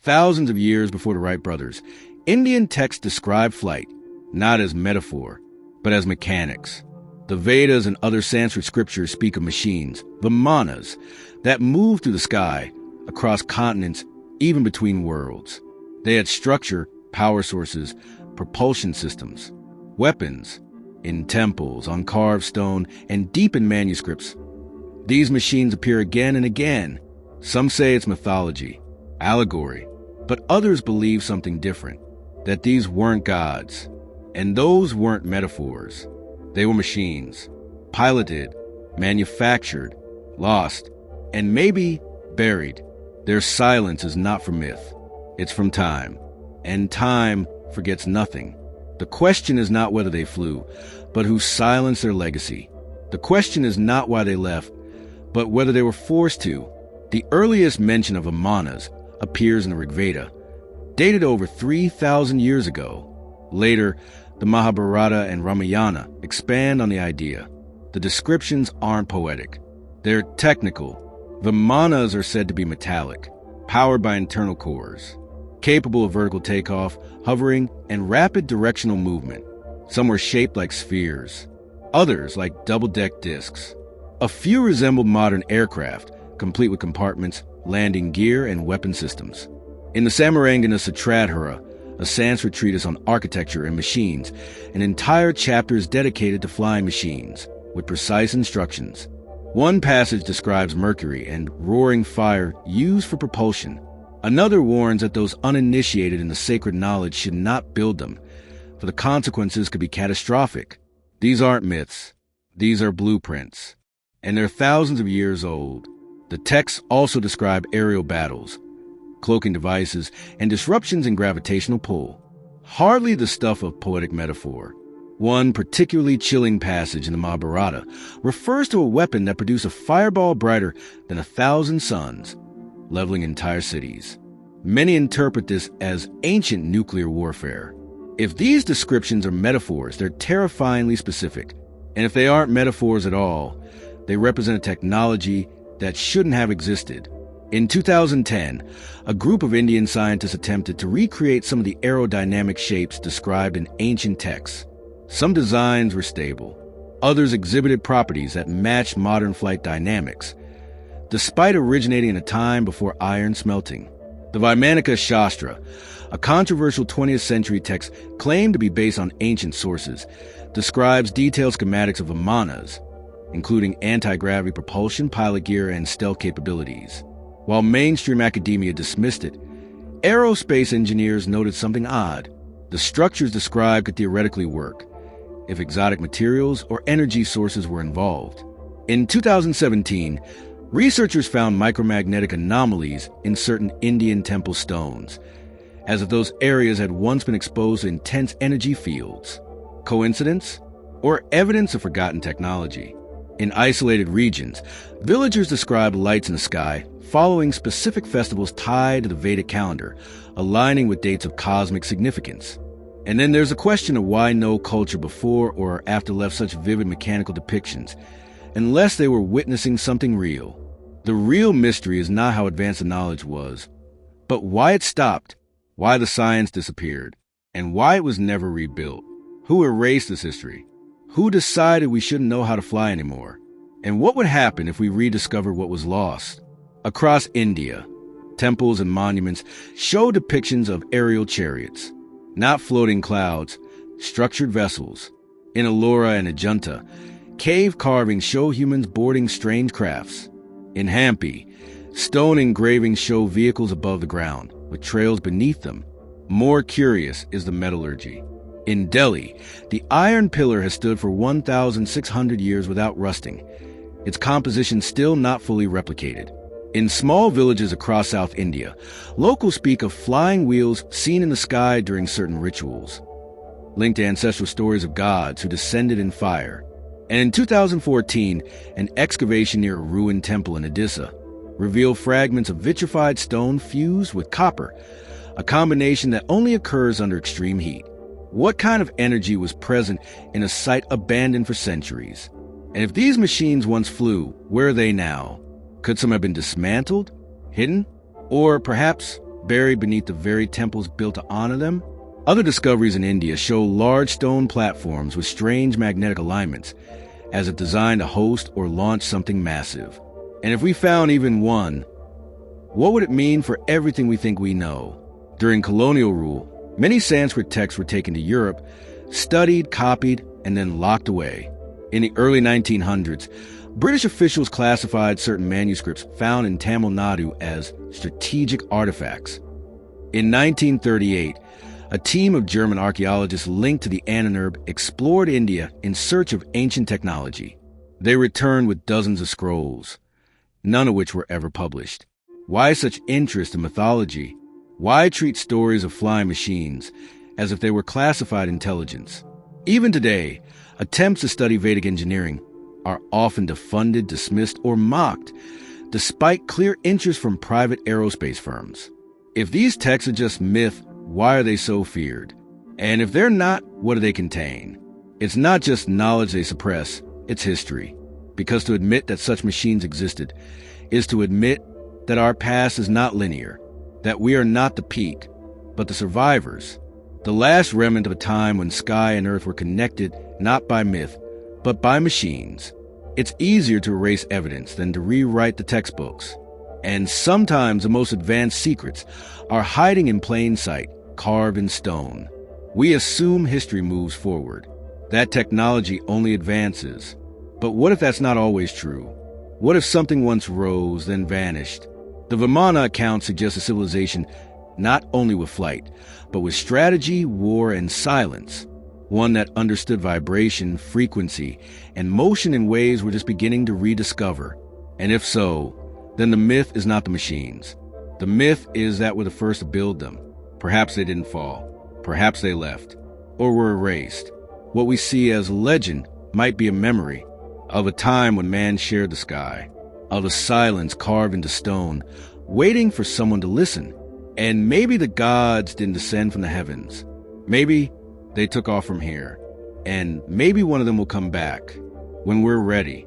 Thousands of years before the Wright brothers, Indian texts describe flight not as metaphor, but as mechanics. The Vedas and other Sanskrit scriptures speak of machines, Vimanas, that move through the sky, across continents, even between worlds. They had structure, power sources, propulsion systems, weapons, in temples, on carved stone, and deep in manuscripts. These machines appear again and again. Some say it's mythology, allegory, but others believe something different, that these weren't gods, and those weren't metaphors. They were machines, piloted, manufactured, lost, and maybe buried. Their silence is not from myth, it's from time, and time forgets nothing. The question is not whether they flew, but who silenced their legacy. The question is not why they left, but whether they were forced to. The earliest mention of Vimanas appears in the Rig Veda, dated over 3,000 years ago. Later, the Mahabharata and Ramayana expand on the idea. The descriptions aren't poetic. They're technical. Vimanas are said to be metallic, powered by internal cores, capable of vertical takeoff, hovering, and rapid directional movement. Some were shaped like spheres, others like double-deck discs. A few resembled modern aircraft, complete with compartments, landing gear, and weapon systems. In the Samarangana Sutradhara, a Sanskrit treatise on architecture and machines, an entire chapter is dedicated to flying machines, with precise instructions. One passage describes mercury and roaring fire used for propulsion. Another warns that those uninitiated in the sacred knowledge should not build them, for the consequences could be catastrophic. These aren't myths. These are blueprints, and they're thousands of years old. The texts also describe aerial battles, cloaking devices, and disruptions in gravitational pull. Hardly the stuff of poetic metaphor. One particularly chilling passage in the Mahabharata refers to a weapon that produced a fireball brighter than 1,000 suns, leveling entire cities. Many interpret this as ancient nuclear warfare. If these descriptions are metaphors, they're terrifyingly specific. And if they aren't metaphors at all, they represent a technology that shouldn't have existed. In 2010, a group of Indian scientists attempted to recreate some of the aerodynamic shapes described in ancient texts. Some designs were stable. Others exhibited properties that matched modern flight dynamics, despite originating in a time before iron smelting. The Vimanas Shastra, a controversial 20th century text claimed to be based on ancient sources, describes detailed schematics of Vimanas, including anti-gravity propulsion, pilot gear, and stealth capabilities. While mainstream academia dismissed it, aerospace engineers noted something odd. The structures described could theoretically work if exotic materials or energy sources were involved. In 2017, researchers found micromagnetic anomalies in certain Indian temple stones, as if those areas had once been exposed to intense energy fields. Coincidence? Or evidence of forgotten technology? In isolated regions, villagers described lights in the sky following specific festivals tied to the Vedic calendar, aligning with dates of cosmic significance. And then there's a question of why no culture before or after left such vivid mechanical depictions, unless they were witnessing something real. The real mystery is not how advanced the knowledge was, but why it stopped, why the science disappeared, and why it was never rebuilt. Who erased this history? Who decided we shouldn't know how to fly anymore? And what would happen if we rediscovered what was lost? Across India, temples and monuments show depictions of aerial chariots, not floating clouds, structured vessels. In Ellora and Ajanta, cave carvings show humans boarding strange crafts. In Hampi, stone engravings show vehicles above the ground, with trails beneath them. More curious is the metallurgy. In Delhi, the iron pillar has stood for 1,600 years without rusting, its composition still not fully replicated. In small villages across South India, locals speak of flying wheels seen in the sky during certain rituals, linked to ancestral stories of gods who descended in fire. And in 2014, an excavation near a ruined temple in Odisha revealed fragments of vitrified stone fused with copper, a combination that only occurs under extreme heat. What kind of energy was present in a site abandoned for centuries? And if these machines once flew, where are they now? Could some have been dismantled, hidden, or perhaps buried beneath the very temples built to honor them? Other discoveries in India show large stone platforms with strange magnetic alignments, as if designed to host or launch something massive. And if we found even one, what would it mean for everything we think we know? During colonial rule, many Sanskrit texts were taken to Europe, studied, copied, and then locked away. In the early 1900s, British officials classified certain manuscripts found in Tamil Nadu as strategic artifacts. In 1938, a team of German archaeologists linked to the Ananurb explored India in search of ancient technology. They returned with dozens of scrolls, none of which were ever published. Why such interest in mythology? Why treat stories of flying machines as if they were classified intelligence? Even today, attempts to study Vedic engineering are often defunded, dismissed, or mocked, despite clear interest from private aerospace firms. If these texts are just myth, why are they so feared? And if they're not, what do they contain? It's not just knowledge they suppress, it's history. Because to admit that such machines existed is to admit that our past is not linear, that we are not the peak, but the survivors, the last remnant of a time when sky and earth were connected not by myth, but by machines. It's easier to erase evidence than to rewrite the textbooks. And sometimes the most advanced secrets are hiding in plain sight, carved in stone. We assume history moves forward, that technology only advances. But what if that's not always true? What if something once rose, then vanished? The Vimana account suggests a civilization not only with flight, but with strategy, war, and silence. One that understood vibration, frequency, and motion in ways we're just beginning to rediscover. And if so, then the myth is not the machines. The myth is that we're the first to build them. Perhaps they didn't fall. Perhaps they left. Or were erased. What we see as legend might be a memory of a time when man shared the sky, of the silence carved into stone, waiting for someone to listen. And maybe the gods didn't descend from the heavens. Maybe they took off from here. And maybe one of them will come back when we're ready.